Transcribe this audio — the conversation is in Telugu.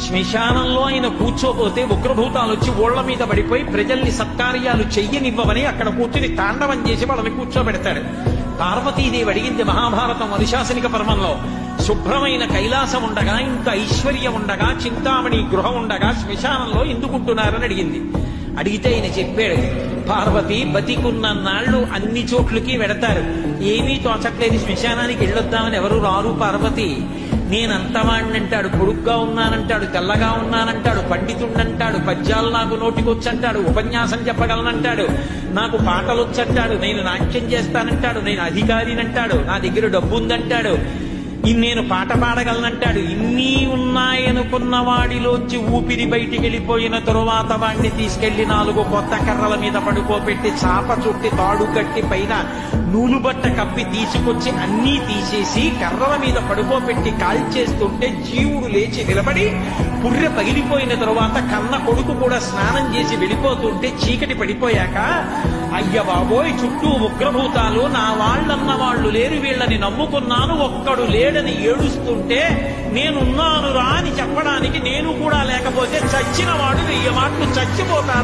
శ్మశానంలో ఆయన కూర్చోపోతే ఉగ్రభూతాలు వచ్చి ఓళ్ల మీద పడిపోయి ప్రజల్ని సత్కార్యాలు చెయ్యనివ్వమని అక్కడ కూర్చుని తాండవం చేసి వాళ్ళని కూర్చోబెడతాడు. పార్వతీదేవి అడిగింది మహాభారతం అనుశాసనిక పర్వంలో, శుభ్రమైన కైలాసం ఉండగా, ఇంత ఐశ్వర్యం ఉండగా, చింతామణి గృహం ఉండగా శ్మశానంలో ఎందుకుంటున్నారని అడిగింది. అడిగితే ఆయన చెప్పాడు, పార్వతి బతికున్న నాళ్లు అన్ని చోట్లకి వెడతారు, ఏమీ తోచట్లేదు, శ్మశానానికి వెళ్ళొద్దామని ఎవరు రారు పార్వతి. నేనంతవాణ్ణంటాడు, పొడుగ్గా ఉన్నానంటాడు, తెల్లగా ఉన్నానంటాడు, పండితుండంటాడు, పద్యాలు నాకు నోటికొచ్చంటాడు, ఉపన్యాసం చెప్పగలనంటాడు, నాకు పాటలొచ్చంటాడు, నేను నాట్యం చేస్తానంటాడు, నేను అధికారినంటాడు, నా దగ్గర డబ్బు ఉందంటాడు, నేను పాట పాడగలనంటాడు. ఇన్ని ఉన్నాయనుకున్న వాడిలోంచి ఊపిరి బయటికి వెళ్ళిపోయిన తరువాత వాడిని తీసుకెళ్లి 4 కొత్త కర్రల మీద పడుకోబెట్టి చాప చుట్టి తాడు కట్టి పైన నూలుబట్ట కప్పి తీసుకొచ్చి అన్నీ తీసేసి కర్రల మీద పడుకోబెట్టి కాల్చేస్తుంటే జీవుడు లేచి నిలబడి పుర్రె పగిలిపోయిన తరువాత కన్న కొడుకు కూడా స్నానం చేసి వెళ్ళిపోతుంటే చీకటి పడిపోయాక, అయ్య బాబోయ్ చుట్టూ ఉగ్రభూతాలు, నా వాళ్ళన్న వాళ్ళు లేరు, వీళ్ళని నమ్ముకున్నాను, ఒక్కడు లేడని ఏడుస్తుంటే నేనున్నాను రా అని చెప్పడానికి నేను కూడా లేకపోతే చచ్చిన వాడు 1000 మాటలు చచ్చిపోతాను.